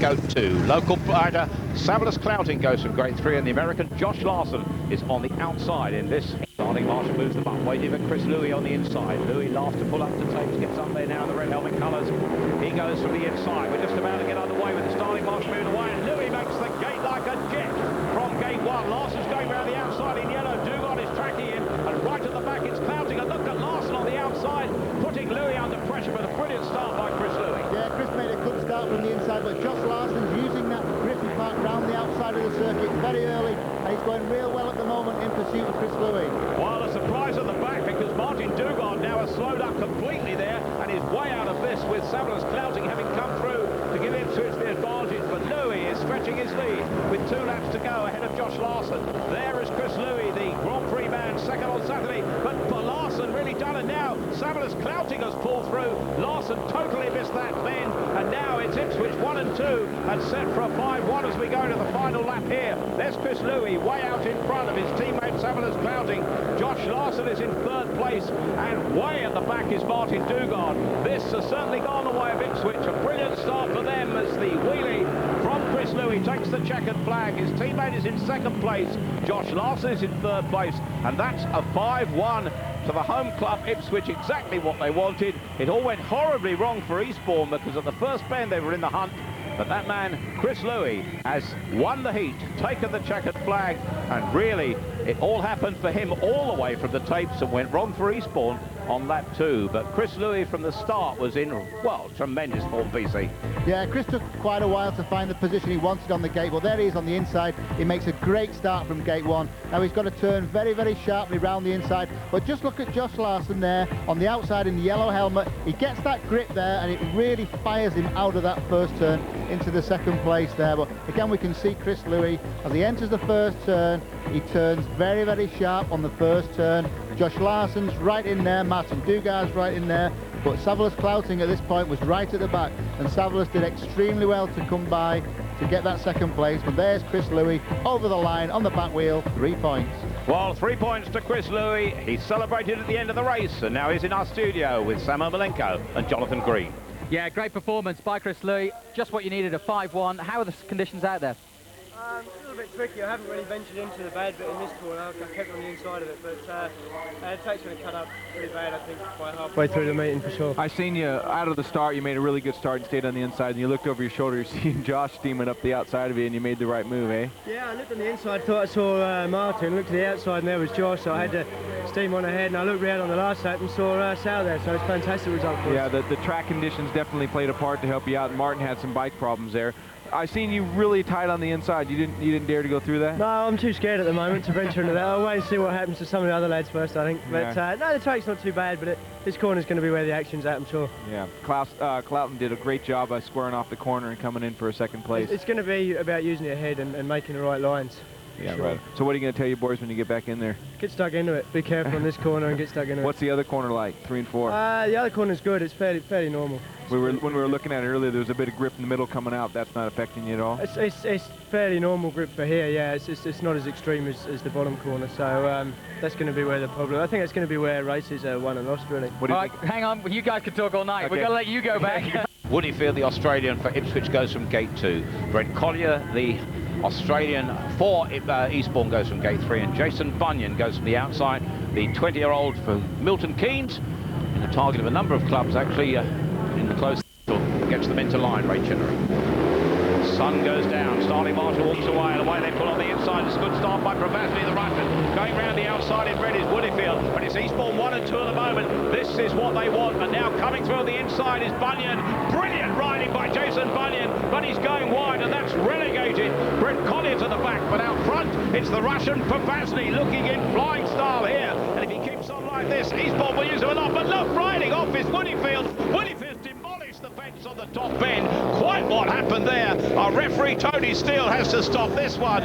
Goat 2. Local rider Savalas Clouting goes from Gate 3, and the American Josh Larsen is on the outside in this. Starting Marshall moves them up, waiting for Chris Louis on the inside. Louis laughs to pull up to Tomasz, gets up there now in the red helmet colours. He goes from the inside. We're just about to get underway with the starting Marshall moving away, and Louis makes the gate like a jet from Gate 1. Larsen's going around the outside in yellow. DUGARD is tracking him, and right at the back it's Clouting. And look at Larsen on the outside, putting Louis under pressure, but a brilliant start by Chris Louis. Yeah, Chris made a good start from the inside, but Josh Larsen's using that Griffin Park round the outside of the circuit very early, and he's going real well at the moment in pursuit of Chris Louis. Well, a surprise at the back, because Martin DUGARD now has slowed up completely there and is way out of this, with Savalas Clouting having come through to give Ipswich the advantage. But Louis is stretching his lead with 2 laps to go ahead of Josh Larsen. There is Chris Louis, the Grand Prix man, second on Saturday, but Larsen really done it now. Savalas Clouting has pulled through. Larsen totally missed that bend, and now it's Ipswich 1 and 2 and set for a 5-1 as we go to the final lap here. There's Chris Louis way out in front of his teammate Savalas Clouting. Josh Larsen is in 3rd place, and way at the back is Martin DUGARD. This has certainly gone the way of Ipswich. A brilliant start for them as the wheelie from Chris Louis takes the checkered flag. His teammate is in 2nd place. Josh Larsen is in 3rd place, and that's a 5-1 to the home club Ipswich, exactly what they wanted. It all went horribly wrong for Eastbourne, because at the first bend they were in the hunt, but that man, Chris Louis, has won the heat, taken the checkered flag, and really, it all happened for him all the way from the tapes and went wrong for Eastbourne on lap 2. But Chris Louis from the start was in, well, tremendous form, VC. Yeah, Chris took quite a while to find the position he wanted on the gate, but there he is on the inside. He makes a great start from Gate 1. Now he's got to turn very, very sharply round the inside, but just look at Josh Larsen there on the outside in the yellow helmet. He gets that grip there, and it really fires him out of that first turn into the 2nd place there. But again, we can see Chris Louis as he enters the first turn. He turns very, very sharp on the first turn. Josh Larsen's right in there, Martin DUGARD's right in there, but Savalas Clouting at this point was right at the back, and Savalas did extremely well to come by to get that 2nd place. But there's Chris Louis over the line on the back wheel, 3 points. Well, 3 points to Chris Louis. He celebrated at the end of the race, and now he's in our studio with Sam Ermolenko and Jonathan Green. Yeah, great performance by Chris Louis. Just what you needed, a 5-1. How are the conditions out there? A little bit tricky. I haven't really ventured into the bad bit in this corner. I kept on the inside of it, but the track's going to cut up pretty bad, I think, by halfway through the meeting for sure. I seen you out of the start. You made a really good start and stayed on the inside, and you looked over your shoulder, you're seeing Josh steaming up the outside of you, and you made the right move, eh? Yeah, I looked on the inside, thought I saw Martin, looked to the outside, and there was Josh, so I had to steam on ahead, and I looked round on the last lap and saw Sal there, so it's a fantastic result for us. Yeah, the track conditions definitely played a part to help you out, and Martin had some bike problems there. I seen you really tight on the inside. You didn't dare to go through that? No, I'm too scared at the moment to venture into that. I'll wait and see what happens to some of the other lads first, I think. But yeah. No, the track's not too bad, but this corner's going to be where the action's at, I'm sure. Yeah, Clouting did a great job by squaring off the corner and coming in for a 2nd place. It's going to be about using your head and making the right lines. Yeah, sure. right. So what are you going to tell your boys when you get back in there? Get stuck into it. Be careful in this corner and get stuck into it. What's the other corner like, 3 and 4? The other corner's good. It's fairly normal. When we were looking at it earlier, there was a bit of grip in the middle coming out. That's not affecting you at all? It's fairly normal grip for here, yeah. It's not as extreme as the bottom corner, so that's going to be where the problem. I think it's going to be where races are won and lost, really. All right, hang on. You guys can talk all night. Okay. We're going to let you go back. Woodyfield, the Australian for Ipswich, goes from Gate 2. Brent Collier, the Australian for Eastbourne, goes from Gate 3, and Jason Bunyan goes from the outside. The 20-year-old for Milton Keynes, and a target of a number of clubs actually in the close, gets them into line. Ray Chinnery. Sun goes down, starting Marshall walks away, and away they pull on the inside. It's a good start by POVAZHNY, the Russian. Going round the outside in red is Woodyfield, but it's Eastbourne 1 and 2 at the moment. This is what they want, and now coming through on the inside is Bunyan. Brilliant riding by Jason Bunyan, but he's going wide, and that's relegated Brent Collier to the back. But out front, it's the Russian POVAZHNY looking in flying style here, and if he keeps on like this, Eastbourne will use him a lot. But look, riding off is Woodyfield. Woodyfield demolished the fence on the top bend. Quite what happened there. Our referee Tony Steele has to stop this one.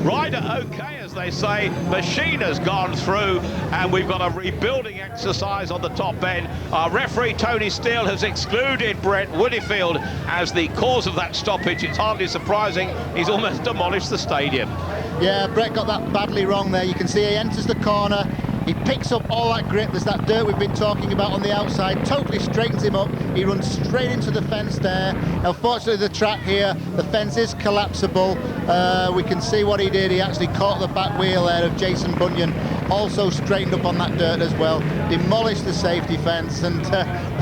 Rider okay, as they say. Machine has gone through, and we've got a rebuilding exercise on the top end. Our referee Tony Steele has excluded Brent Woodyfield as the cause of that stoppage. It's hardly surprising. He's almost demolished the stadium. Yeah, Brett got that badly wrong there. You can see he enters the corner. He picks up all that grip. There's that dirt we've been talking about on the outside, totally straightens him up. He runs straight into the fence there. Unfortunately, the track here, the fence is collapsible. We can see what he did. He actually caught the back wheel there of Jason Bunyan, also straightened up on that dirt as well. Demolished the safety fence, and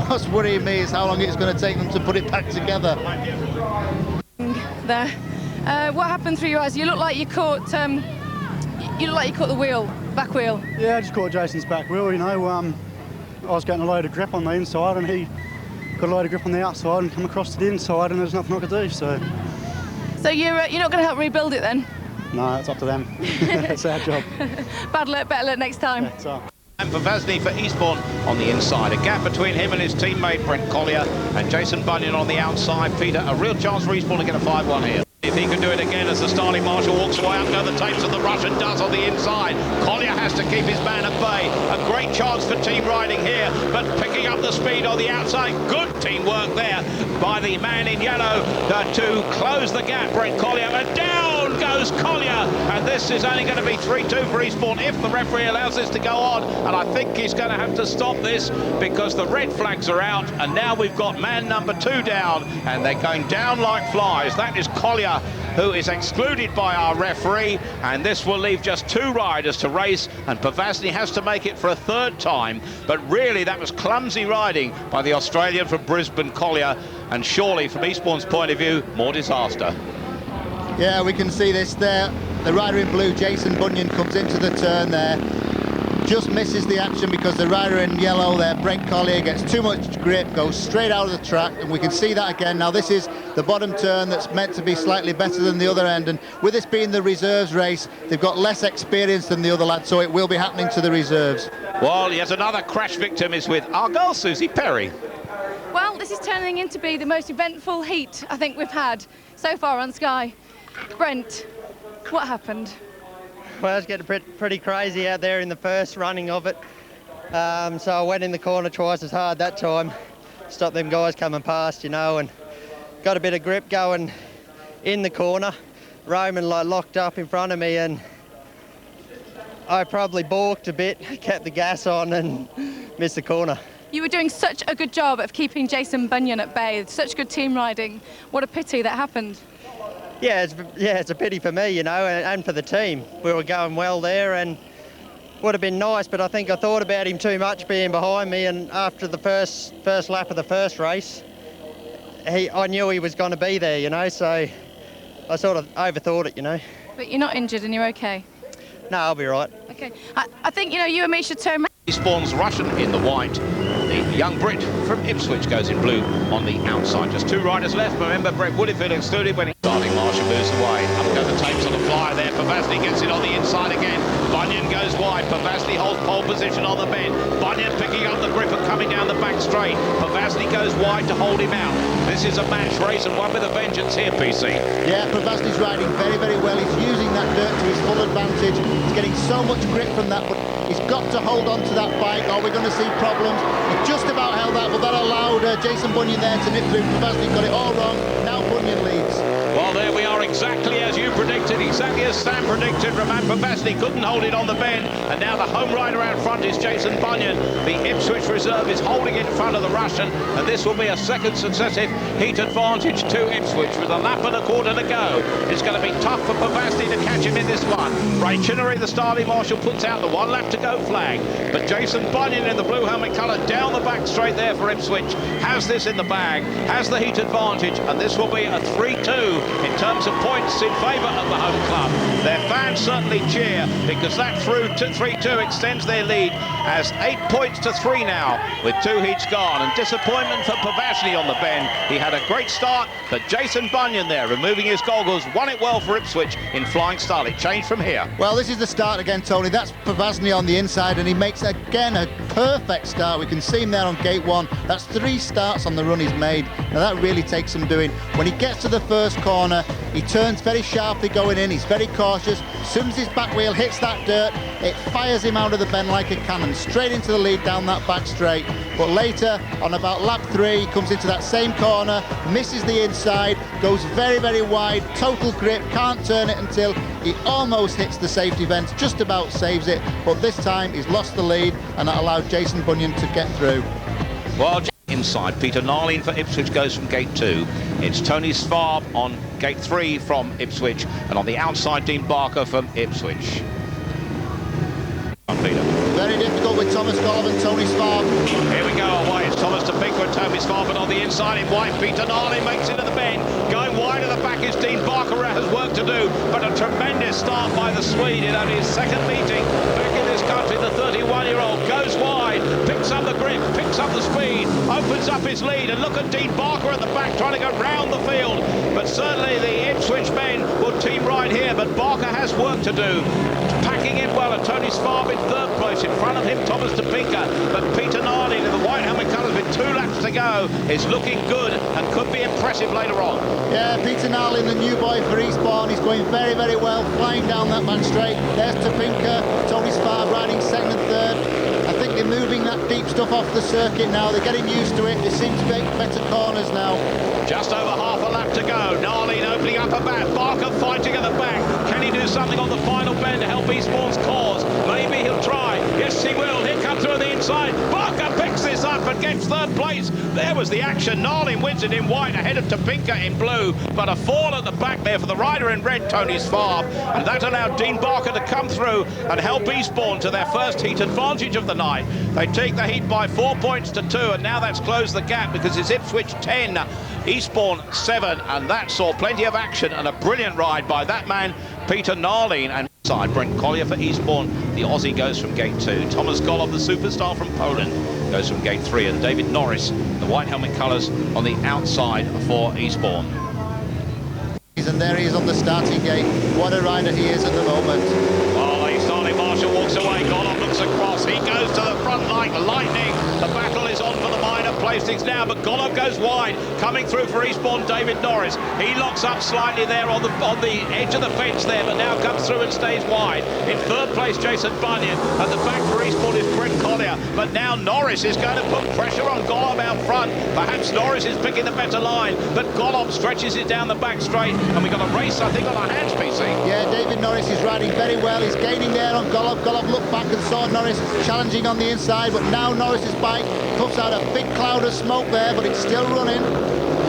what's worrying me is how long it's going to take them to put it back together. There. What happened through your eyes? You look like you caught. You look like you caught the wheel, back wheel. Yeah, I just caught Jason's back wheel. You know, I was getting a load of grip on the inside, and he got a load of grip on the outside and come across to the inside, and there's nothing I could do. So you're not going to help rebuild it then? No, it's up to them. It's their job. Bad luck, better luck next time. Yeah, And POVAZHNY for Eastbourne on the inside. A gap between him and his teammate Brent Collier, and Jason Bunyan on the outside. Peter, a real chance for Eastbourne to get a 5-1 here. If he can do it again as the starting marshal walks away, up go the tapes, and the Russian does on the inside. Collier has to keep his man at bay. A great chance for team riding here, but picking up the speed on the outside. Good teamwork there by the man in yellow to close the gap, Brent Collier. And down goes Collier, and this is only going to be 3-2 for Eastbourne if the referee allows this to go on. And I think he's going to have to stop this because the red flags are out, and now we've got man number 2 down, and they're going down like flies. That is Collier, who is excluded by our referee, and this will leave just 2 riders to race, and POVAZHNY has to make it for a 3rd time. But really, that was clumsy riding by the Australian from Brisbane, Collier, and surely from Eastbourne's point of view, more disaster. Yeah, we can see this there. The rider in blue, Jason Bunyan, comes into the turn there. Just misses the action because the rider in yellow there, Brent Collier, gets too much grip, goes straight out of the track, and we can see that again. Now this is the bottom turn that's meant to be slightly better than the other end, and with this being the reserves race, they've got less experience than the other lads, so it will be happening to the reserves. Well, yet another crash victim is with our girl, Susie Perry. Well, this is turning into be the most eventful heat I think we've had so far on Sky. Brent, what happened? Well, it was getting pretty crazy out there in the first running of it. So I went in the corner twice as hard that time, stopped them guys coming past, you know, and got a bit of grip going in the corner. Roman locked up in front of me, and I probably balked a bit, kept the gas on and missed the corner. You were doing such a good job of keeping Jason Bunyan at bay, such good team riding. What a pity that happened. Yeah, it's a pity for me, you know, and for the team. We were going well there, and would have been nice, but I think I thought about him too much being behind me, and after the first lap of the first race, I knew he was going to be there, you know, so I sort of overthought it, you know. But you're not injured and you're okay? No, I'll be right. Okay. I think, you know, you and me should turn... Eastbourne's Russian in the white. The young Brit from Ipswich goes in blue on the outside. Just 2 riders left. Remember, Brett Woodfield excluded when he starting. Marshall moves away. Up go the tapes on the fly there. POVAZHNY gets it on the inside again. Bunyan goes wide. POVAZHNY holds pole position on the bend. Bunyan picking up the grip and coming down the back straight. POVAZHNY goes wide to hold him out. This is a match race and one with a vengeance here, PC. Yeah, POVAZHNY's riding very, very well. He's using that dirt to his full advantage. He's getting so much grip from that, but he's got to hold on to that bike or we're going to see problems. He just about held that, but that allowed Jason Bunyan there to nip through. POVAZHNY got it all wrong. Now Bunyan leads. Well, there we are, exactly as you predicted, exactly as Sam predicted. Roman POVAZHNY couldn't hold it on the bend, and now the home rider out front is Jason Bunyan. The Ipswich reserve is holding in front of the Russian, and this will be a 2nd successive heat advantage to Ipswich with a lap and a quarter to go. It's going to be tough for POVAZHNY to catch him in this one. Ray Chinnery, the starting marshal, puts out the 1 lap to go flag, but Jason Bunyan in the blue helmet colour down the back straight there for Ipswich has this in the bag, has the heat advantage, and this will be a 3-2 in terms of points in favour of the home club. Their fans certainly cheer because that through to 3-2 extends their lead as 8 points to 3 now with 2 heats gone, and disappointment for POVAZHNY on the bend. He had a great start, but Jason Bunyan there removing his goggles won it well for Ipswich in flying style. It changed from here. Well, this is the start again, Tony. That's POVAZHNY on the inside, and he makes again a perfect start. We can see him there on gate 1. That's 3 starts on the run he's made. Now that really takes some doing. When he gets to the first corner, he turns very sharply going in. He's very cautious. As soon as his back wheel hits that dirt, it fires him out of the bend like a cannon, straight into the lead down that back straight. But later, on about lap 3, he comes into that same corner, misses the inside, goes very, very wide, total grip, can't turn it until He almost hits the safety fence, just about saves it, but this time he's lost the lead, and that allowed Jason Bunyan to get through. Well, inside, Peter NAHLIN for Ipswich goes from gate 2. It's Tony SVAB on gate 3 from Ipswich, and on the outside, Dean Barker from Ipswich. Peter. Very difficult with Tomasz Gollob and Tony SVAB. Here we go, away. It's Tomasz to Pinker and Tony SVAB, and on the inside in white, Peter NAHLIN makes it to the bend. Going wide at the back is Dean Barker, has work to do, but a tremendous start by the Swede in only his second meeting back in this country. The 31-year-old goes wide, picks up the grip, picks up the speed, opens up his lead, and look at Dean Barker at the back trying to go round the field. But certainly the Ipswich men will team right here, but Barker has work to do. Packing in well, and Tony SVAB in third place. In front of him, Tomasz to Pinker, but Peter NAHLIN in the white helmet colours with 2 laps to go is looking good and could be impressive later on. Yeah, Peter NAHLIN, the new boy for Eastbourne, he's going very, very well, flying down that man straight. There's to Pinker, Tony SVAB riding second and third. I think they're moving that deep stuff off the circuit now. They're getting used to it. They seem to make better corners now. Just over half a lap to go. NAHLIN opening up a bat. Barker fighting at the back. Can he do something on the final bend to help Eastbourne's cause? Maybe he'll try. Yes, he will. Here comes through the inside. Barker picks this up and gets third place. There was the action. NAHLIN wins it in white ahead of Topinka in blue, but a fall at the back there for the rider in red, Tony SVAB, and that allowed Dean Barker to come through and help Eastbourne to their first heat advantage of the night. They take the heat by 4 points to 2, and now that's closed the gap because it's Ipswich 10, Eastbourne 7, and that saw plenty of action and a brilliant ride by that man, Peter NAHLIN. And inside, Brent Collier for Eastbourne. The Aussie goes from gate 2. Tomasz Gollob, the superstar from Poland, goes from gate 3, and David Norris, the white helmet colours, on the outside for Eastbourne. And there he is on the starting gate. What a rider he is at the moment. Oh, he's starting. Marshall walks away. Gollob looks across. He goes to the front like lightning. The battle is on for the minor placings now, but Gollob goes wide. Coming through for Eastbourne, David Norris. He locks up slightly there on the edge of the fence there, but now comes through and stays wide. In third place, Jason Bunyan. At the back for Eastbourne is Brent Collier. But now Norris is going to put pressure on Gollob out front. Perhaps Norris is picking the better line, but Gollob stretches it down the back straight, and we got a race, I think, on our hands, PC. Yeah, David Norris is riding very well. He's gaining there on Gollob. Gollob looked back and saw Norris challenging on the inside, but now Norris's bike puts out a big cloud of smoke there, but it's still running.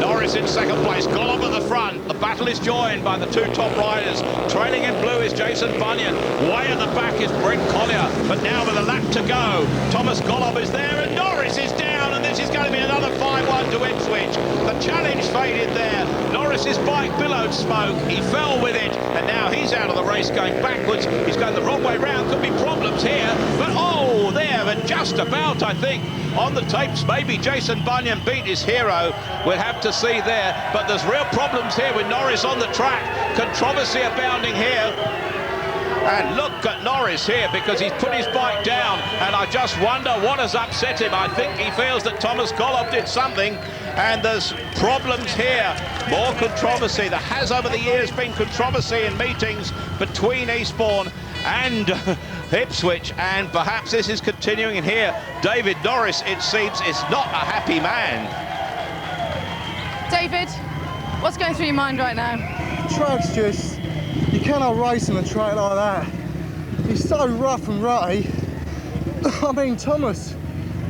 Norris in second place, Gollob at the front. The battle is joined by the 2 top riders. Trailing in blue is Jason Bunyan. Way at the back is Brent Collier. But now with a lap to go, Tomasz Gollob is there and Norris is down, and this is going to be another 5-1 to Ipswich. The challenge faded there. Norris's bike billowed smoke. He fell with it, and now he's out of the race going backwards. He's going the wrong way round. Could be problems here, but oh, there, and just about, I think, on the tapes, maybe Jason Bunyan beat his hero. We'll have to see there, but there's real problems here with Norris on the track. Controversy abounding here. And look at Norris here, because he's put his bike down, and I just wonder what has upset him. I think he feels that Tomasz Gollob did something, and there's problems here. More controversy. There has over the years been controversy in meetings between Eastbourne and Ipswich, and perhaps this is continuing in here. David Norris, it seems, is not a happy man. David, what's going through your mind right now? The track's just, you cannot race on a track like that. It's so rough and rutty. I mean, Tomasz,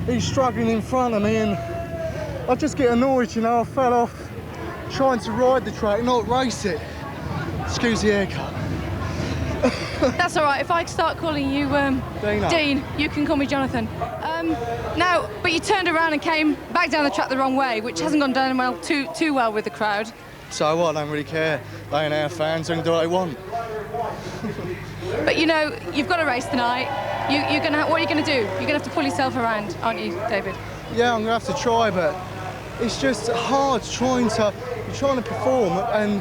he's struggling in front of me, and I just get annoyed, you know. I fell off trying to ride the track, not race it. Excuse the haircut. That's all right. If I start calling you Dean, you can call me Jonathan. Now, but you turned around and came back down the track the wrong way, which hasn't gone down well too well with the crowd. So what? I don't really care. They ain't our fans. They can do what they want. But you know, you've got a race tonight. What are you gonna do? You're gonna have to pull yourself around, aren't you, David? Yeah, I'm gonna have to try, but it's just hard trying to. You're trying to perform and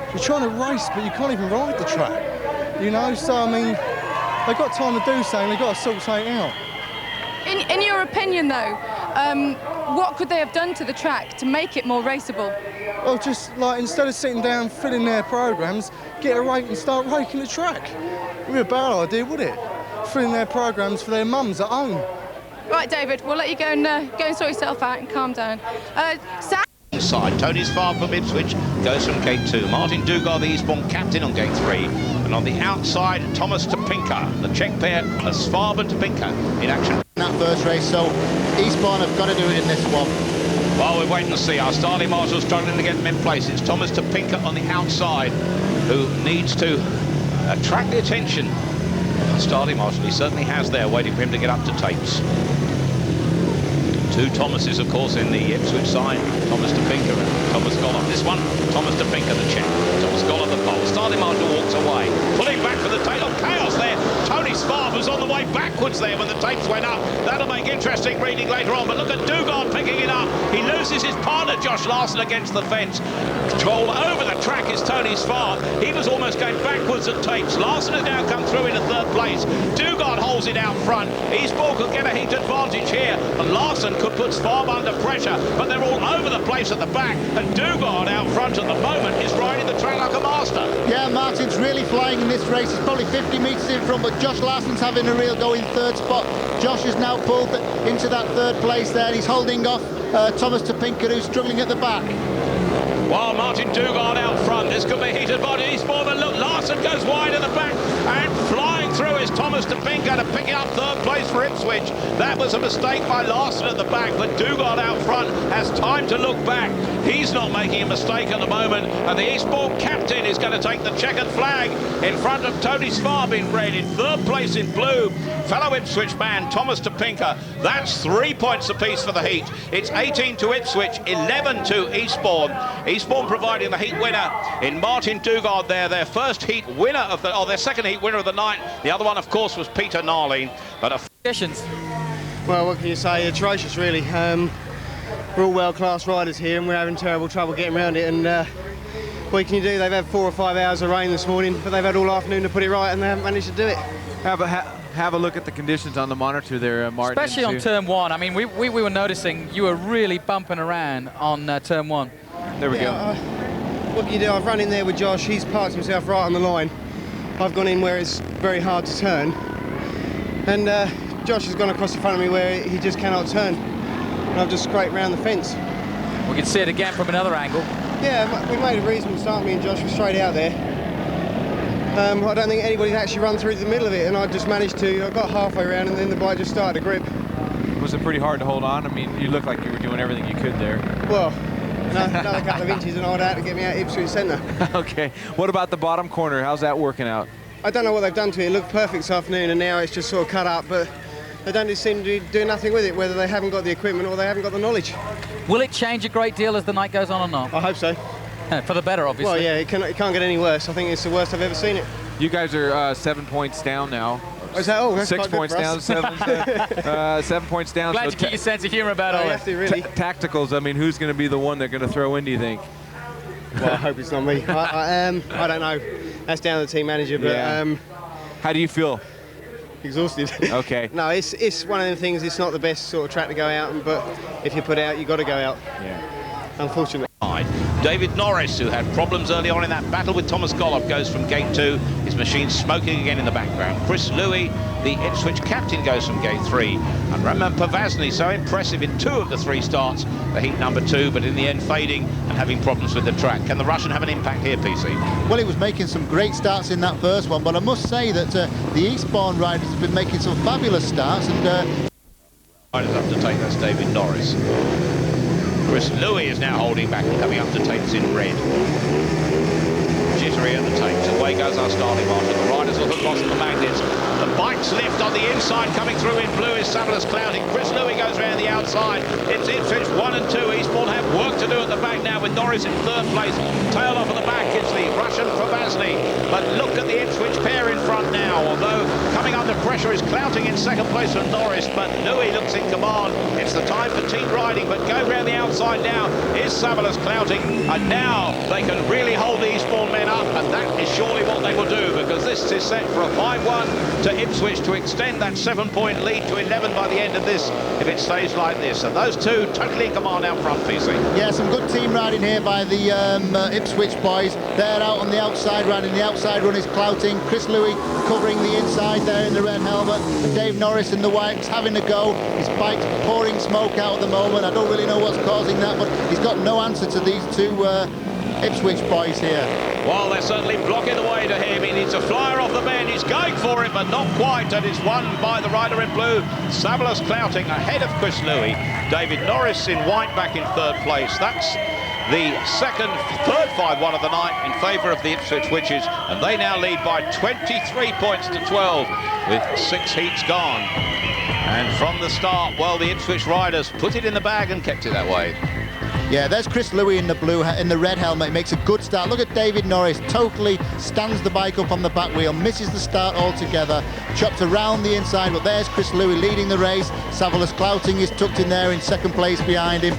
you're trying to race, but you can't even ride the track. You know, so I mean, they've got time to do something. They've got to sort something out. In your opinion, though, what could they have done to the track to make it more raceable? Well, just like instead of sitting down filling their programmes, get a rake and start raking the track. It would be a bad idea, would it? Filling their programmes for their mums at home. Right, David, we'll let you go and sort yourself out and calm down. Sam? inside. Tony SVAB from Ipswich goes from gate 2. Martin DUGARD, the Eastbourne captain, on gate 3. And on the outside, Tomasz Topinka, the Czech pair of SVAB and Topinka in action. That first race, so Eastbourne have got to do it in this one. Well, we'll wait and see. Our starting marshal struggling to get them in place. It's Tomasz Topinka on the outside who needs to attract the attention. Our starting marshal, he certainly has there, waiting for him to get up to tapes. Two Thomases, of course, in the Ipswich side. Tomasz Topinka and Tomasz GOLLOB. This one, Tomasz Topinka, the Czech. Tomasz GOLLOB, the pole. Starting marshal walks away. Pulling back for the tail of chaos there. Tony SVAB was on the way backwards there when the tapes went up. That'll make interesting reading later on. But look at DUGARD picking it up. He loses his partner, Josh Larsen, against the fence. Control over the track is Tony SVAB. He was almost going backwards at tapes. Larsen has now come through into third place. DUGARD holds it out front. Eastbourne could get a heat advantage here. And Larsen could put SVAB under pressure. But they're all over the place at the back. And DUGARD out front at the moment is riding the track like a master. Yeah, Martin's really flying in this race. He's probably 50 metres in front, but Josh Larsen's having a real go in third spot. Josh has now pulled into that third place there. He's holding off Tomasz Topinka, who's struggling at the back. While Martin DUGARD out front, this could be heated by Eastbourne, but look, Larsen goes wide at the back, and flying through is Tomasz Topinka to pick up third place for Ipswich. That was a mistake by Larsen at the back, but DUGARD out front has time to look back. He's not making a mistake at the moment, and the Eastbourne captain is going to take the checkered flag in front of Tony SVAB in red. In third place in blue, fellow Ipswich man Tomasz Topinka. That's 3 points apiece for the heat. It's 18 to Ipswich, 11 to Eastbourne. Eastbourne providing the heat winner in Martin DUGARD there, their first heat winner of the, or their second heat winner of the night. The other one, of course, was Peter NAHLIN. But conditions. Well, what can you say? Atrocious, really. We're all world-class riders here, and we're having terrible trouble getting around it. And what can you do? They've had 4 or 5 hours of rain this morning, but they've had all afternoon to put it right, and they haven't managed to do it. Have a look at the conditions on the monitor there, Martin. Especially on turn 1. I mean, we were noticing you were really bumping around on turn 1. There we go. What can you do? I've run in there with Josh. He's parked himself right on the line. I've gone in where it's very hard to turn. And Josh has gone across the front of me where he just cannot turn. And I've just scraped round the fence. We can see it again from another angle. Yeah, we made a reasonable start. Me and Josh were straight out there. I don't think anybody's actually run through the middle of it, and I just managed to. I got halfway around, and then the bike just started to grip. Was it pretty hard to hold on? I mean, you looked like you were doing everything you could there. Well, another couple of inches and I'd out to get me out Ipswich Centre. Okay. What about the bottom corner? How's that working out? I don't know what they've done to it. It looked perfect this afternoon, and now it's just sort of cut up, but they don't seem to be doing nothing with it, whether they haven't got the equipment or they haven't got the knowledge. Will it change a great deal as the night goes on or not? I hope so. For the better, obviously. Well, yeah, it can't get any worse. I think it's the worst I've ever seen it. You guys are 7 points down now. Is that all? 6 points down, 7 points down. Glad to keep your sense of humour about all that. Really. Tacticals, I mean, who's going to be the one they're going to throw in, do you think? Well, I hope it's not me. I don't know. That's down to the team manager, but... Yeah. How do you feel? Exhausted. Okay. No, it's one of the things, it's not the best sort of track to go out on, but if you put out, you've got to go out. Yeah. Unfortunately. David Norris, who had problems early on in that battle with Tomasz GOLLOB, goes from gate 2. His machine smoking again in the background. Chris Louis, the Ipswich captain, goes from gate 3. And Roman POVAZHNY, so impressive in 2 of the 3 starts, the heat number 2, but in the end fading and having problems with the track. Can the Russian have an impact here, PC? Well, he was making some great starts in that first one, but I must say that the Eastbourne riders have been making some fabulous starts. And riders up to take, that's David Norris. Chris Louis is now holding back and coming up to tapes in red. Jittery at the tapes. Away goes our starting marshal. The riders will hook onto the magnets. The bikes lift on the inside. Coming through in blue is Savalas clouting. Chris Louis goes around the outside. It's Ipswich 1 and 2. Eastbourne have work to do at the back now with Norris in third place. Tail off at the back. It's the Russian POVAZHNY. But look at the Ipswich pair in front now. Although coming under pressure is Clouting in second place from Norris. But Louis looks in command. It's the time for team riding. But go round the outside now is Savalas clouting. And now they can really hold the Eastbourne men up. And that is surely surely what they will do, because this is set for a 5-1 to Ipswich to extend that 7-point lead to 11 by the end of this, if it stays like this. And those two totally in command out front, PC. Yeah, some good team riding here by the Ipswich boys. They're out on the outside riding. The outside run is Clouting. Chris Louis covering the inside there in the red helmet. And Dave Norris in the whites having a go. His bike's pouring smoke out at the moment. I don't really know what's causing that, but he's got no answer to these two Ipswich boys here. Well, they're certainly blocking the way to him. He needs a flyer off the bend. He's going for it, but not quite. And it's won by the rider in blue, Savalas Clouting, ahead of Chris Louis. David Norris in white back in third place. That's the third 5-1 of the night in favour of the Ipswich Witches. And they now lead by 23 points to 12 with 6 heats gone. And from the start, well, the Ipswich riders put it in the bag and kept it that way. Yeah, there's Chris Louis in the blue, in the red helmet. He makes a good start. Look at David Norris, totally stands the bike up on the back wheel, misses the start altogether, chopped around the inside, but there's Chris Louis leading the race. Savalas Clouting is tucked in there in second place behind him.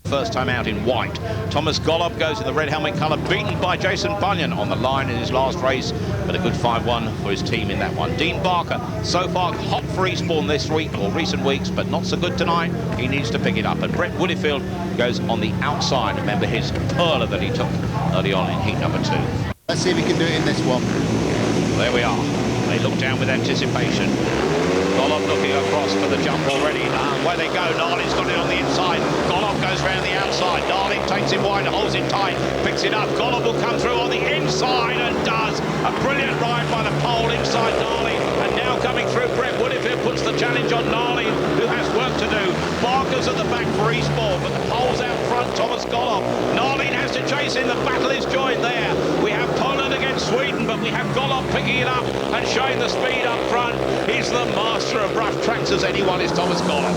First time out in white. Tomasz Gollob goes in the red helmet colour, beaten by Jason Bunyan on the line in his last race, but a good 5-1 for his team in that one. Dean Barker, so far hot for Eastbourne this week, or recent weeks, but not so good tonight. He needs to pick it up. And Brett Woodfield goes on the outside. Remember his perler that he took early on in heat number 2. Let's see if he can do it in this one. There we are. They look down with anticipation. Gollob looking across for the jump already. Where they go, Nahlin's got it on the inside. Gollob goes round the outside. Nahlin takes him wide, holds it tight, picks it up. Gollob will come through on the inside and does. A brilliant ride by the pole inside Nahlin. And now coming through, Brett Woodfield puts the challenge on Nahlin, who has work to do. Barker's at the back for Eastbourne, but the pole's out front, Tomasz Gollob. Nahlin has to chase in. The battle is joined there. We have Poland against Sweden, but we have Gollob picking it up and showing the speed up front. He's the master of rough tracks as anyone is Tomasz Gollob.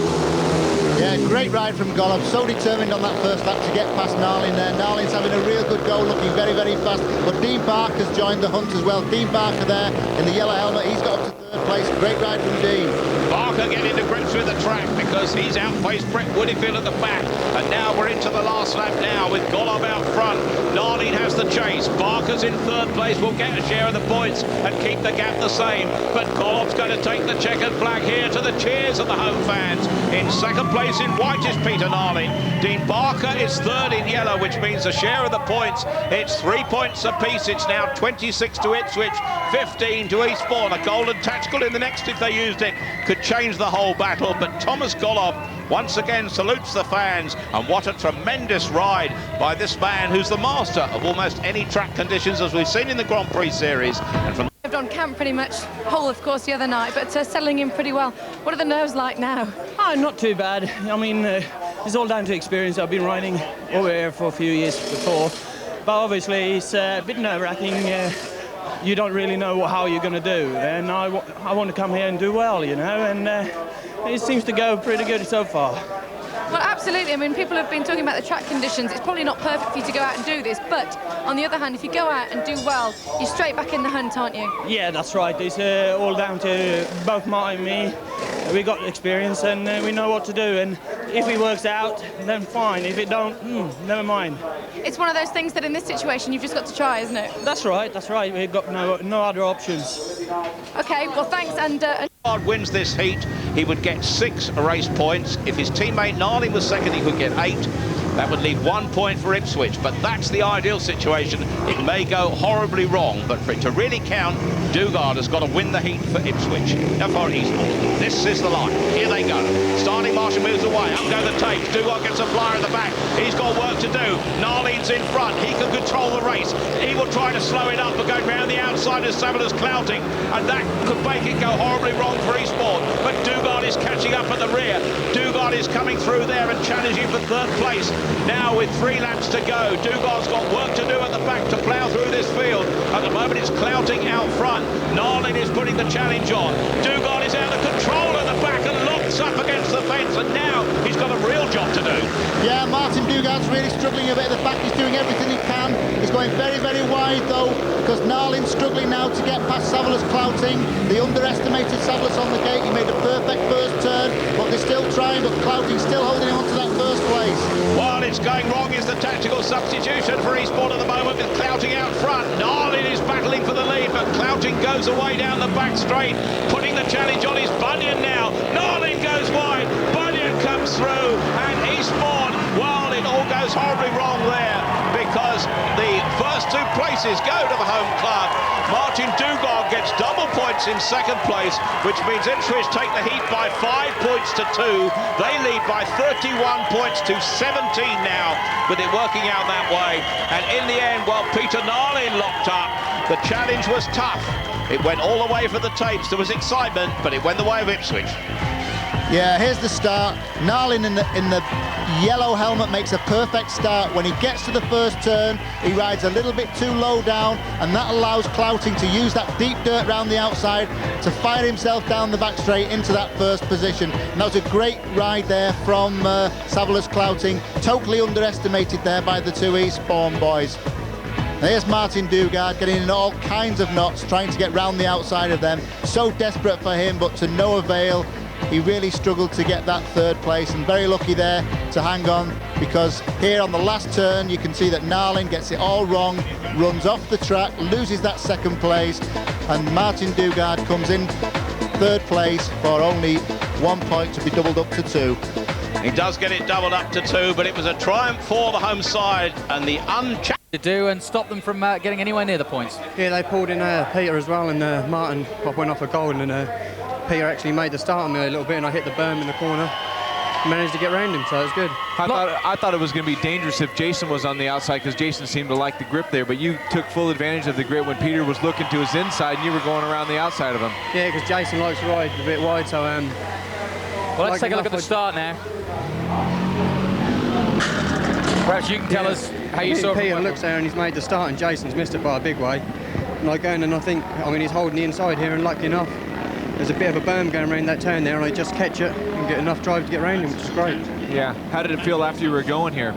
Yeah, great ride from Gollob, so determined on that first lap to get past Nahlin there. Nahlin's having a real good go, looking very, very fast. But Dean Barker's joined the hunt as well. Dean Barker there in the yellow helmet, he's got up to third place. Great ride from Dean. Barker getting to grips with the track because he's outpaced Brett Woodfield at the back. And now we're into the last lap now with Gollob out front. Nahlin has the chase. Barker's in third place, will get a share of the points and keep the gap the same. But Gollob's going to take the checkered flag here to the cheers of the home fans. In second place in white is Peter Nahlin. Dean Barker is third in yellow, which means a share of the points. It's 3 points apiece. It's now 26 to Ipswich, 15 to Eastbourne. A golden tactical in the next if they used it could change the whole battle. But Tomasz Gollob once again salutes the fans, and what a tremendous ride by this man who's the master of almost any track conditions, as we've seen in the Grand Prix series. And from On camp pretty much whole, of course, the other night, but settling in pretty well. What are the nerves like now? Oh, not too bad. I mean, it's all down to experience. I've been riding over here for a few years before, but obviously it's a bit nerve-wracking. You don't really know how you're going to do, and I want to come here and do well, you know, and it seems to go pretty good so far. Well, absolutely. I mean, people have been talking about the track conditions. It's probably not perfect for you to go out and do this, but on the other hand, if you go out and do well, you're straight back in the hunt, aren't you? Yeah, that's right. It's all down to both Martin and me. We got experience and we know what to do, and if it works out, then fine. If it don't, never mind. It's one of those things that in this situation you've just got to try, isn't it? That's right, that's right. We've got no other options. Okay, well, thanks, and wins this heat, he would get 6 race points. If his teammate Nahlin was second, he would get 8. That would leave 1 point for Ipswich, but that's the ideal situation. It may go horribly wrong, but for it to really count, DUGARD has got to win the heat for Ipswich. Now for Eastbourne. This is the line. Here they go. Starting marshal moves away. Up go the tapes. DUGARD gets a flyer in the back. He's got work to do. Nahlin's in front. He can control the race. He will try to slow it up, but going round the outside is Savalas Clouting, and that could make it go horribly wrong for Eastbourne. But DUGARD is catching up at the rear. DUGARD is coming through there and challenging for third place. Now with 3 laps to go, DUGARD's got work to do at the back to plough through this field. At the moment it's Clouting out front. Nahlin is putting the challenge on. DUGARD is out of control at the back and locks up against the fence, and now he's got a real job to do. Yeah, Martin DUGARD's really struggling a bit at the back. He's doing everything he can. He's going very, very wide though, because Nahlin's struggling now to get past Savalas Clouting. They underestimated Savalas on the gate. He made a perfect first turn, but they're still trying, but Clouting's still holding him onto that first place. Well, it's going wrong in is the tactical substitution for Eastbourne at the moment, with Clouting out front. NAHLIN is battling for the lead, but Clouting goes away down the back straight, putting the challenge on his BUNYAN now. NAHLIN goes wide, BUNYAN comes through, and Eastbourne, well, it all goes horribly wrong there, because the first two places go to the home club. Martin DUGARD gets double points in second place, which means Ipswich take the heat by 5 points to 2. They lead by 31 points to 17 now, with it working out that way. And in the end, well, Peter NAHLIN locked up. The challenge was tough. It went all the way for the tapes. There was excitement, but it went the way of Ipswich. Yeah, here's the start. NAHLIN in the yellow helmet makes a perfect start. When he gets to the first turn, he rides a little bit too low down, and that allows Clouting to use that deep dirt around the outside to fire himself down the back straight into that first position. And that was a great ride there from Savalas Clouting. Totally underestimated there by the two Eastbourne boys. And here's Martin DUGARD getting in all kinds of knots, trying to get round the outside of them. So desperate for him, but to no avail. He really struggled to get that third place, and very lucky there to hang on, because here on the last turn you can see that NAHLIN gets it all wrong, runs off the track, loses that second place, and Martin DUGARD comes in third place for only 1 point to be doubled up to 2. He does get it doubled up to 2, but it was a triumph for the home side, and the to do and stop them from getting anywhere near the points. Yeah, they pulled in Peter as well, and Martin went off a goal, and Peter actually made the start on me a little bit, and I hit the berm in the corner, managed to get round him, so it was good. I thought it was going to be dangerous if Jason was on the outside, because Jason seemed to like the grip there, but you took full advantage of the grip when Peter was looking to his inside and you were going around the outside of him. Yeah, because Jason likes to ride a bit wide, so well, let's take a look at the start now. Perhaps you can tell us how you saw it. Peter looks there and he's made the start, and Jason's missed it by a big way. And I go in, and I mean, he's holding the inside here, and lucky enough, there's a bit of a berm going around that turn there, and I just catch it and get enough drive to get around him, which is great. Yeah. How did it feel after you were going here?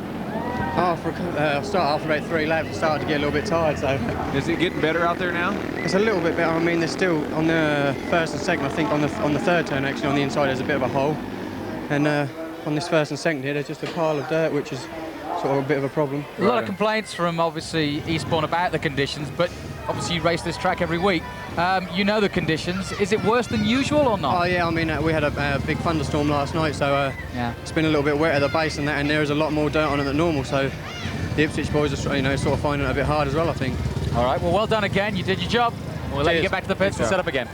After about 3 laps, I started to get a little bit tired. So is it getting better out there now? It's a little bit better. I mean, there's still on the first and second. I think on the third turn, actually, on the inside, there's a bit of a hole, and on this first and second here, there's just a pile of dirt, which is sort of a bit of a problem. A lot of complaints from obviously Eastbourne about the conditions, but obviously you race this track every week. You know the conditions. Is it worse than usual or not? Oh yeah, I mean we had a big thunderstorm last night, so yeah, it's been a little bit wet at the base and that, and there is a lot more dirt on it than normal. So the Ipswich boys are sort of finding it a bit hard as well, I think. All right, well done again. You did your job. We'll let you get back to the pits and set up again.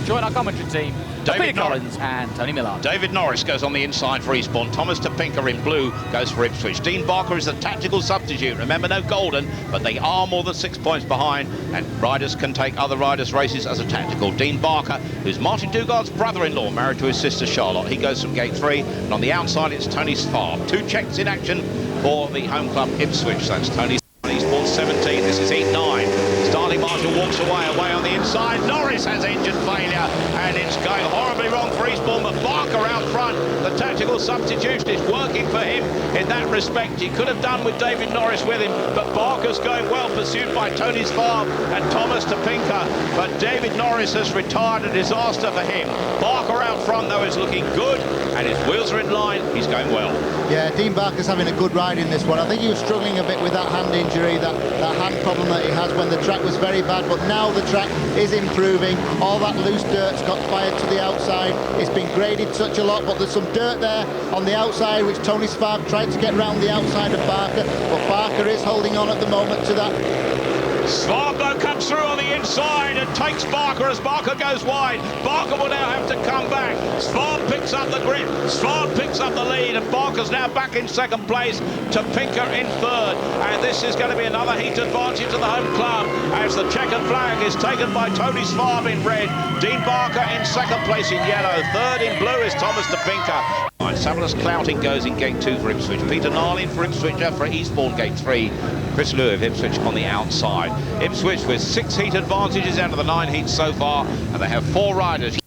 Join our commentary team, David Collins and Tony Millard. David Norris goes on the inside for Eastbourne. Tomasz Topinka in blue goes for Ipswich. Dean Barker is the tactical substitute. Remember, no golden, but they are more than 6 points behind, and riders can take other riders' races as a tactical. Dean Barker, who's Martin DUGARD's brother-in-law, married to his sister Charlotte. He goes from gate 3, and on the outside it's Tony SVAB. 2 checks in action for the home club Ipswich. That's Tony. Eastbourne 17, this is heat 9. Starting marshal walks away on the inside. Norris has engine failure, and it's going horribly wrong for Eastbourne, but Barker out front. The tactical substitution is working for him in that respect. He could have done with David Norris with him, but Barker's going well, pursued by Tony SVAB and Tomasz Topinka. But David Norris has retired, a disaster for him. Barker out front, though, is looking good, and his wheels are in line. He's going well. Yeah, Dean Barker's having a good ride in this one. I think he was struggling a bit with that hand injury, that hand problem that he has when the track was very bad, but now the track is improving. All that loose dirt's got fired to the outside. It's been graded such a lot, but there's some dirt there on the outside, which Tony SVAB tried to get round the outside of Barker, but Barker is holding on at the moment to that. SVAB though comes through on the inside and takes Barker as Barker goes wide. Barker will now have to come back. SVAB picks up the grip, SVAB picks up the lead, and Barker's now back in second place, Topinka in third. And this is going to be another heat advantage to the home club as the checkered flag is taken by Tony SVAB in red. Dean Barker in second place in yellow. Third in blue is Tomasz Topinka. Savalas Clouting goes in gate 2 for Ipswich. Peter NAHLIN for Ipswich, for Eastbourne gate 3. Chris Lewis of Ipswich on the outside. Ipswich with 6 heat advantages out of the 9 heats so far, and they have 4 riders.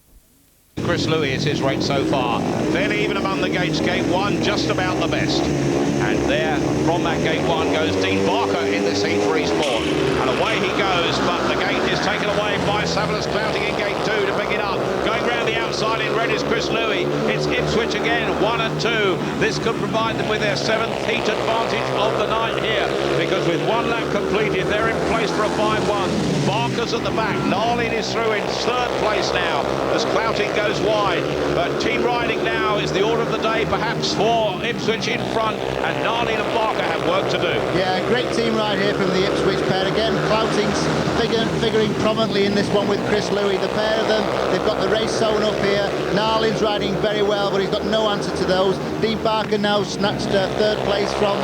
Chris Lewis is his rate so far. Fairly even among the gates. Gate 1 just about the best. And there, from that gate 1 goes Dean Barker in this heat for Eastbourne. And away he goes, but the gate is taken away by Savalas Clouting in gate 2 to pick it up. Going round the outside. outside in red is Chris Louis. It's Ipswich again, 1 and 2. This could provide them with their 7th heat advantage of the night here, because with 1 lap completed, they're in place for a 5-1. Barker's at the back. NAHLIN is through in 3rd place now as Clouting goes wide. But team riding now is the order of the day, perhaps, for Ipswich in front, and NAHLIN and Barker have work to do. Yeah, great team ride here from the Ipswich pair. Again, Clouting's figuring prominently in this one with Chris Louis. The pair of them, they've got the race sewn up here. NAHLIN's riding very well, but he's got no answer to those. Dean Barker now snatched 3rd place from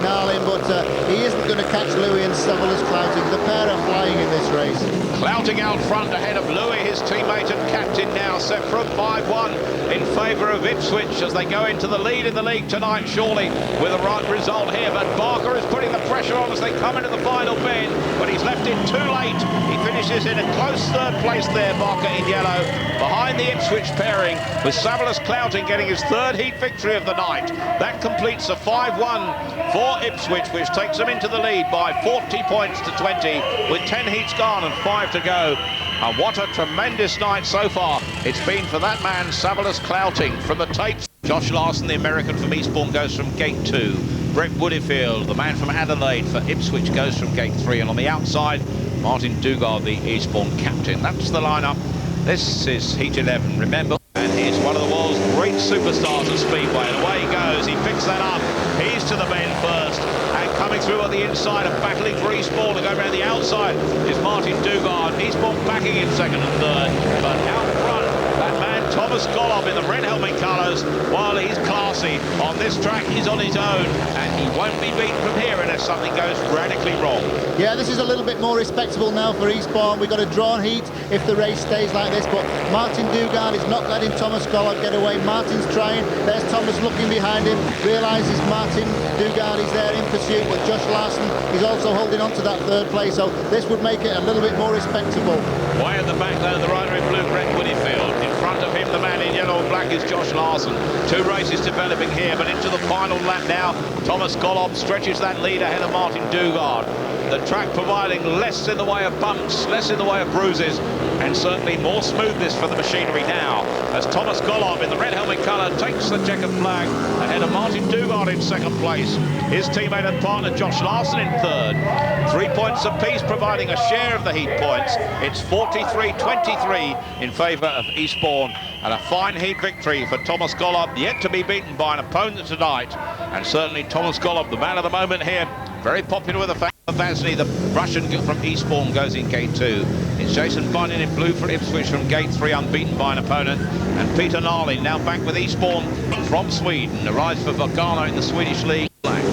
NAHLIN, but he isn't going to catch Louis and Savalas Clouting. The pair are flying in this race. Clouting out front ahead of Louis, his teammate and captain, now set for a 5-1 in favour of Ipswich as they go into the lead in the league tonight, surely with a right result here. But Barker is putting the pressure on as they come into the final bend, but he's left it too late. He finishes in a close 3rd place there, Barker in yellow, behind the Ipswich pairing, with Savalas Clouting getting his 3rd heat victory of the night. That completes a 5-1 for Ipswich, which takes them into the lead by 40 points to 20, with 10 heats gone and 5 to go. And what a tremendous night so far it's been for that man, Savalas Clouting. From the tapes, Josh Larsen, the American from Eastbourne, goes from gate 2. Brett Woodfield, the man from Adelaide for Ipswich, goes from gate 3. And on the outside, Martin Dugard, the Eastbourne captain. That's the lineup. This is heat 11, remember. And he's one of the world's great superstars of Speedway. And away he goes. He picks that up. He's to the bend first. And coming through on the inside and battling for Eastbourne to go around the outside is Martin Dugard. Eastbourne backing in 2nd and 3rd. But out front, that man Tomasz Gollob in the red helmet colours, while he's classy. On this track, he's on his own. And he won't be beaten from here unless something goes radically wrong. Yeah, this is a little bit more respectable now for Eastbourne. We've got a drawn heat if the race stays like this, but Martin Dugard is not letting Tomasz Gollob get away. Martin's trying. There's Tomasz looking behind him, realises Martin Dugard is there in pursuit, but Josh Larsen is also holding on to that 3rd place, so this would make it a little bit more respectable. Way at the back though, the rider in blue, Brett Woodfield. In front of him, the man in yellow and black is Josh Larsen. 2 races developing here, but into the final lap now. Tomasz Gollob stretches that lead ahead of Martin Dugard. The track providing less in the way of bumps, less in the way of bruises, and certainly more smoothness for the machinery now, as Tomasz Gollob in the red helmet colour takes the checkered flag ahead of Martin Dugard in 2nd place. His teammate and partner Josh Larsen in 3rd. 3 points apiece, providing a share of the heat points. It's 43-23 in favour of Eastbourne, and a fine heat victory for Tomasz Gollob, yet to be beaten by an opponent tonight. And certainly Tomasz Gollob, the man of the moment here, very popular with the fans. POVAZHNY, the Russian from Eastbourne, goes in gate 2. It's Jason Bunyan in blue for Ipswich from gate 3, unbeaten by an opponent. And Peter NAHLIN now back with Eastbourne from Sweden. Arrives for Vagano in the Swedish League. Black.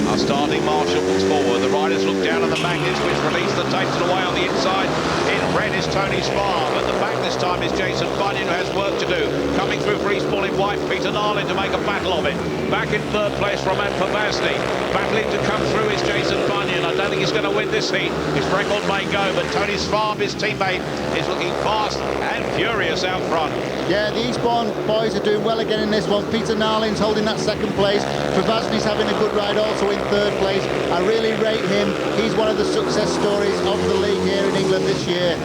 Our starting marshal looks forward. The riders look down at the magnets, which release the tapes away on the inside. In red is Tony SVAB. At the back this time is Jason Bunyan, who has work to do. Coming through for Eastbourne in white, Peter NAHLIN to make a battle of it. Back in 3rd place from POVAZHNY. Battling to come through is Jason Bunyan. I don't think he's going to win this heat. His record may go, but Tony SVAB, his teammate, is looking fast and furious out front. Yeah, the Eastbourne boys are doing well again in this one. Peter NAHLIN's holding that 2nd place. POVAZHNY's having a good ride also in 3rd place. I really rate him. He's one of the success stories of the league here in England this year.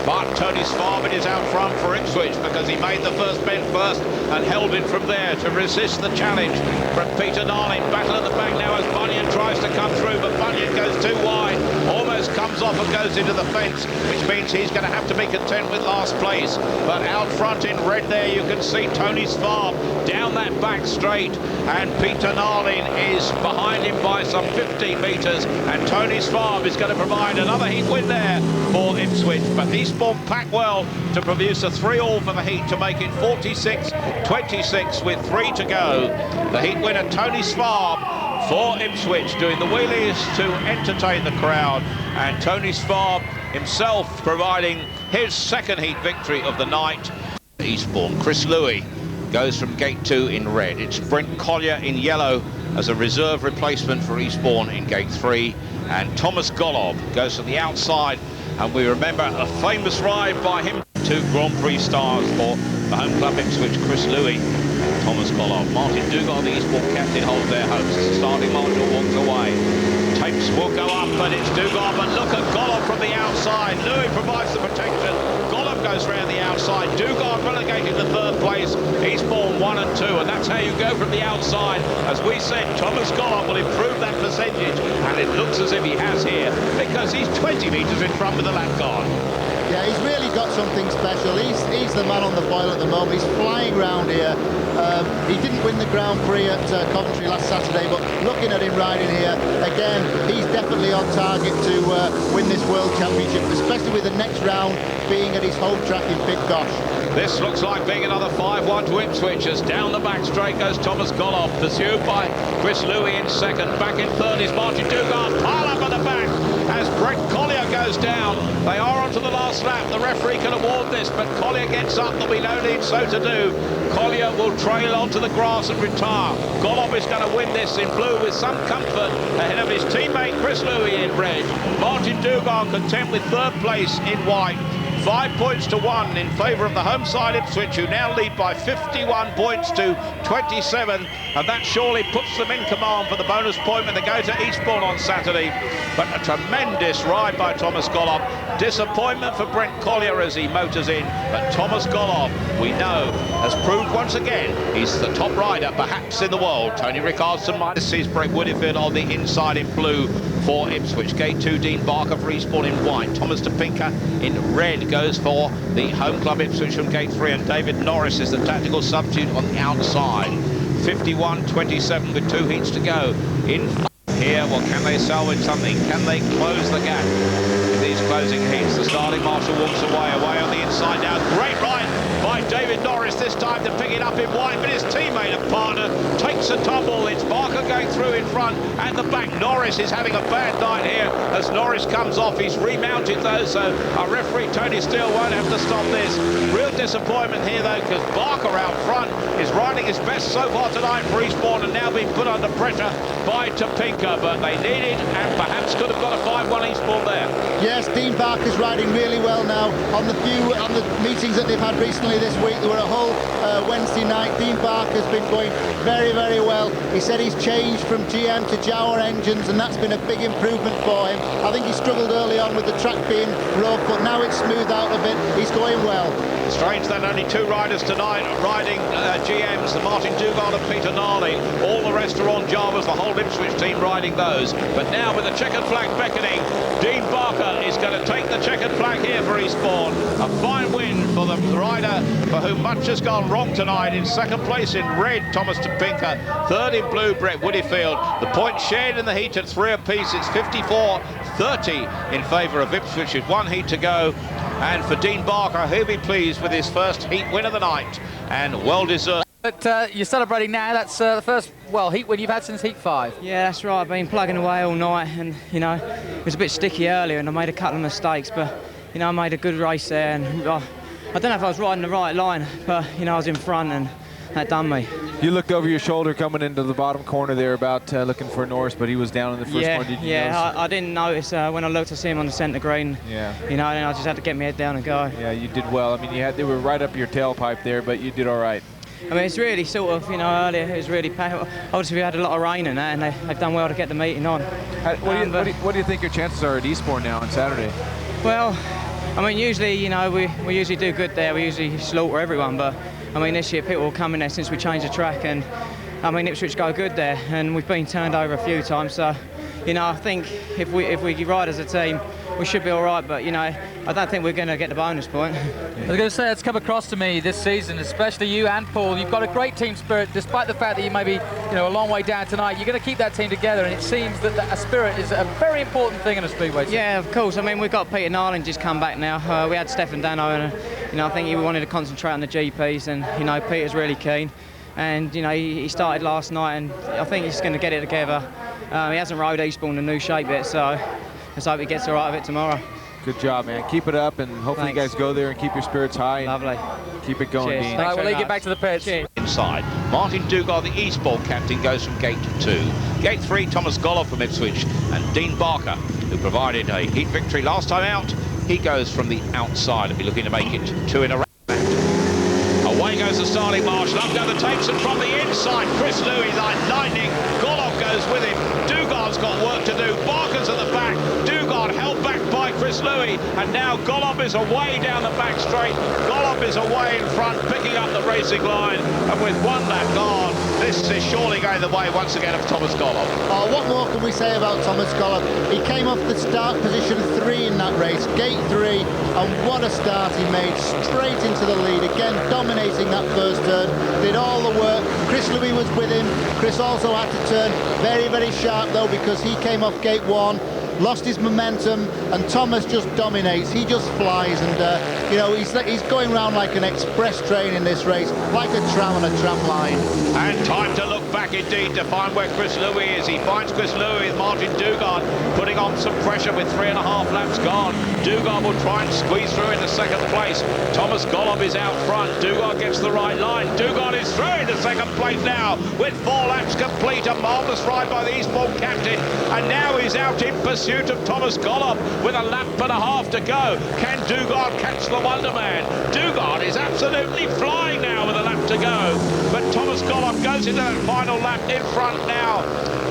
But Tony SVAB is out front for Ipswich because he made the first bend first and held it from there to resist the challenge from Peter NAHLIN. Battle at the back now as Bunyan tries to come through, but Bunyan goes too wide, almost comes off and goes into the fence, which means he's going to have to be content with last place. But out front in red there, you can see Tony SVAB down that back straight, and Peter NAHLIN is behind him by some 50 metres, and Tony SVAB is going to provide another heat win there for Ipswich. But Eastbourne packed well to produce a 3-all for the heat to make it 46-26 with 3 to go. The heat winner Tony SVAB for Ipswich doing the wheelies to entertain the crowd, and Tony SVAB himself providing his 2nd heat victory of the night. Eastbourne, Chris Louis goes from gate 2 in red. It's Brent Collier in yellow as a reserve replacement for Eastbourne in gate 3, and Tomasz Gollob goes to the outside. And we remember a famous ride by him, 2 Grand Prix stars for the home club Ipswich, Chris Louis, Tomasz Gollob. Martin Dugard, the Eastbourne captain, holds their hopes as the starting marshal walks away. Tapes will go up, but it's Dugard, but look at Gollob from the outside. Louis provides the protection. Gollob goes round the outside. outside. DUGARD relegated to third place. Eastbourne 1 and 2, and that's how you go from the outside. As we said, Tomasz GOLLOB will improve that percentage, and it looks as if he has here, because he's 20 metres in front with the lap guard. Yeah, he's really got something special. He's the man on the boil at the moment. He's flying round here. He didn't win the Grand Prix at Coventry last Saturday, but looking at him riding here, again, he's definitely on target to win this World Championship, especially with the next round being at his home track in Big Gosh. This looks like being another 5-1 to Ipswich, as down the back straight goes Tomasz GOLLOB, pursued by Chris Louis in second. Back in third is Martin DUGARD, pile up at the back as Brett Collier goes down. They are onto the last lap. The referee can award this, but Collier gets up. There'll be no need so to do. Collier will trail onto the grass and retire. GOLLOB is going to win this in blue with some comfort ahead of his teammate Chris Louis in red. Martin DUGARD content with third place in white. 5 points to 1 in favour of the home side Ipswich, who now lead by 51 points to 27, and that surely puts them in command for the bonus point when they go to Eastbourne on Saturday. But a tremendous ride by Tomasz GOLLOB. Disappointment for Brent Collier as he motors in, but Tomasz GOLLOB, we know, has proved once again he's the top rider perhaps in the world. Tony Rickardson minus sees Brett Woodiford on the inside in blue for Ipswich. Gate 2, Dean Barker for Eastbourne in white. Thomas Topinka in red goes for the home club Ipswich from Gate 3, and David Norris is the tactical substitute on the outside. 51-27 with 2 heats to go. In here, well, can they salvage something? Can they close the gap with these closing heats? The starting marshal walks away on the inside now. Great ride by David Norris, this time to pick it up in white, but his teammate and partner takes a tumble. It's Barker going through in front and the back. Norris is having a bad night here as Norris comes off. He's remounted though, so our referee Tony Steele won't have to stop this. Real disappointment here though, because Barker out front is riding his best so far tonight for Eastbourne, and now being put under pressure by Topinka, but they needed and perhaps could have got a 5-1 Eastbourne there. Yes, Dean Barker's riding really well now. On the meetings that they've had recently this week, there were a whole Wednesday night. Dean Barker's been going very, very well. He said he's changed from GM to Jawa engines, and that's been a big improvement for him. I think he struggled early on with the track being rough, but now it's smoothed out a bit. He's going well. Strange that only 2 riders tonight riding GMs, the Martin DUGARD and Peter NAHLIN. All the rest are on Javas, the whole Ipswich team riding those. But now with the checkered flag beckoning, Dean Barker is going to take the checkered flag here for Eastbourne. A fine win for the rider for whom much has gone wrong tonight. In second place in red, Thomas Topinka. Third in blue, Brett Woodiford. The points shared in the heat at 3 apiece. It's 54-30 in favour of Ipswich with 1 heat to go. And for Dean Barker, he'll be pleased with his first heat win of the night, and well deserved. But you're celebrating now. That's the first, well, heat win you've had since heat 5. Yeah, that's right. I've been plugging away all night, and you know, it was a bit sticky earlier, and I made a couple of mistakes, but you know, I made a good race there, and I don't know if I was riding the right line, but you know, I was in front, and that done me. You looked over your shoulder coming into the bottom corner there about looking for Norris, but he was down in the first one. Did you notice? I didn't notice when I looked to see him on the centre green. Yeah. You know, and I just had to get my head down and go. Yeah, you did well. I mean, they were right up your tailpipe there, but you did all right. I mean, it's really sort of, you know, earlier it was really painful. Obviously, we had a lot of rain and that, and they've done well to get the meeting on. What do you think your chances are at Eastbourne now on Saturday? Well, I mean, usually, you know, we usually do good there. We usually slaughter everyone, but I mean, this year people will come in there since we changed the track, and I mean, Ipswich go good there, and we've been turned over a few times. So, you know, I think if we ride as a team, we should be all right. But you know, I don't think we're going to get the bonus point. I was going to say, it's come across to me this season, especially you and Paul. You've got a great team spirit, despite the fact that you may be, you know, a long way down tonight. You're going to keep that team together, and it seems that a spirit is a very important thing in a speedway team. Yeah, of course. I mean, we've got Peter NAHLIN just come back now. We had Stefan Dano, and you know, I think he wanted to concentrate on the GPs, and you know, Peter's really keen. And you know, he started last night, and I think he's going to get it together. He hasn't rode Eastbourne in new shape yet, so let's hope he gets all right with it tomorrow. Good job, man. Keep it up, and hopefully you guys go there and keep your spirits high. Lovely. Keep it going, Dean. All right, we'll let you get back to the pitch. Cheers. Inside, Martin DUGARD, the Eastbourne captain, goes from gate 2. Gate 3, Tomasz GOLLOB from Ipswich, and Dean Barker, who provided a heat victory last time out, he goes from the outside and be looking to make it 2 in a row. Away goes the starting marshal, up down the tapes, and from the inside, Chris Louis like lightning. GOLLOB goes with him. DUGARD's got work to do. Barker's at the back. DUGARD held back by Chris Chris Louis, and now GOLLOB is away down the back straight. GOLLOB is away in front, picking up the racing line, and with one lap gone, this is surely going the way once again of Tomasz GOLLOB. Oh, what more can we say about Tomasz GOLLOB? He came off the start position 3 in that race, gate 3, and what a start he made, straight into the lead, again dominating that first turn, did all the work. Chris Louis was with him. Chris also had to turn very, very sharp though, because he came off gate 1, lost his momentum, and Tomasz just dominates. He just flies, and you know, he's going round like an express train in this race, like a tram on a tram line. And time to look back indeed to find where Chris Louis is. He finds Chris Louis with Martin DUGARD putting on some pressure with 3.5 laps gone. DUGARD will try and squeeze through into second place. Tomasz GOLLOB is out front. DUGARD gets the right line. DUGARD is through into second place now with 4 laps complete. A marvellous ride by the Eastbourne captain, and now he's out in pursuit of Tomasz GOLLOB with a lap and a half to go. Can DUGARD catch the Wonder Man? DUGARD is absolutely flying now with a lap to go, but Tomasz GOLLOB goes into that final lap in front now.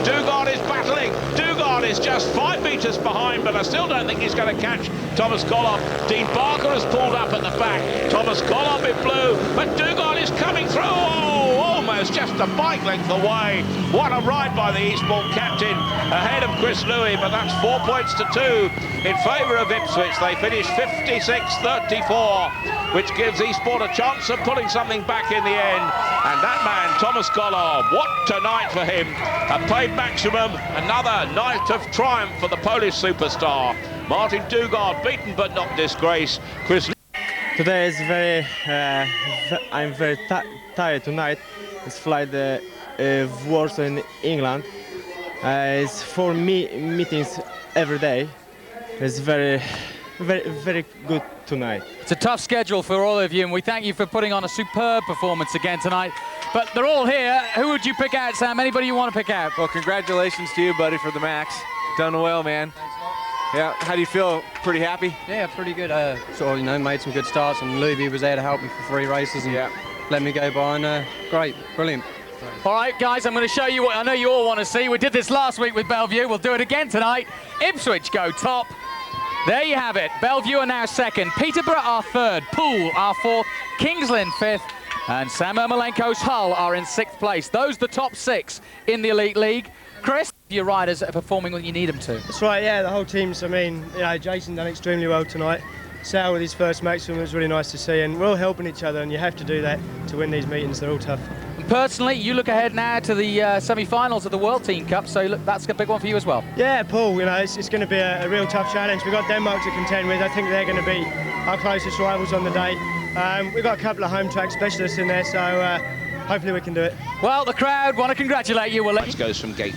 DUGARD is battling. DUGARD is just 5 metres behind, but I still don't think he's going to catch Tomasz GOLLOB. Dean Barker has pulled up at the back. Tomasz GOLLOB in blue, but DUGARD is coming through. Oh, almost just a bike length away. What a ride by the Eastbourne captain, ahead of Chris Louis, but that's 4 points to 2 in favour of Ipswich. They finish 56-34, which gives Eastbourne a chance of pulling something back in the end. And that man, Tomasz GOLLOB, what a night for him. A paid maximum, another night of triumph for the Polish superstar. Martin DUGARD beaten but not disgraced. Chris. Today is I'm very tired tonight. It's flight Warsaw in England. It's 4 meetings every day. It's very good tonight. It's a tough schedule for all of you, and we thank you for putting on a superb performance again tonight. But they're all here. Who would you pick out, Sam? Anybody you want to pick out? Well, congratulations to you, buddy, for the max. Done well, man. Yeah, how do you feel? Pretty happy? Yeah, pretty good. Sort of, you know, made some good starts, and Louis was there to help me for 3 races and let me go by, and great, brilliant. All right, guys, I'm going to show you what I know you all want to see. We did this last week with Bellevue. We'll do it again tonight. Ipswich go top. There you have it. Bellevue are now second. Peterborough are third. Poole are fourth. Kings Lynn fifth. And Sam Ermolenko's Hull are in 6th place. Those are the top 6 in the Elite League. Chris, your riders are performing when you need them to. That's right, yeah, the whole team's, I mean, you know, Jason done extremely well tonight. Sal with his first maximum was really nice to see, and we're all helping each other, and you have to do that to win these meetings. They're all tough. Personally, you look ahead now to the semi-finals of the World Team Cup, so look, that's a big one for you as well. Yeah, Paul, you know, it's going to be a real tough challenge. We've got Denmark to contend with. I think they're going to be our closest rivals on the day. We've got a couple of home track specialists in there, so hopefully we can do it. Well, the crowd want to congratulate you. Let's go from gate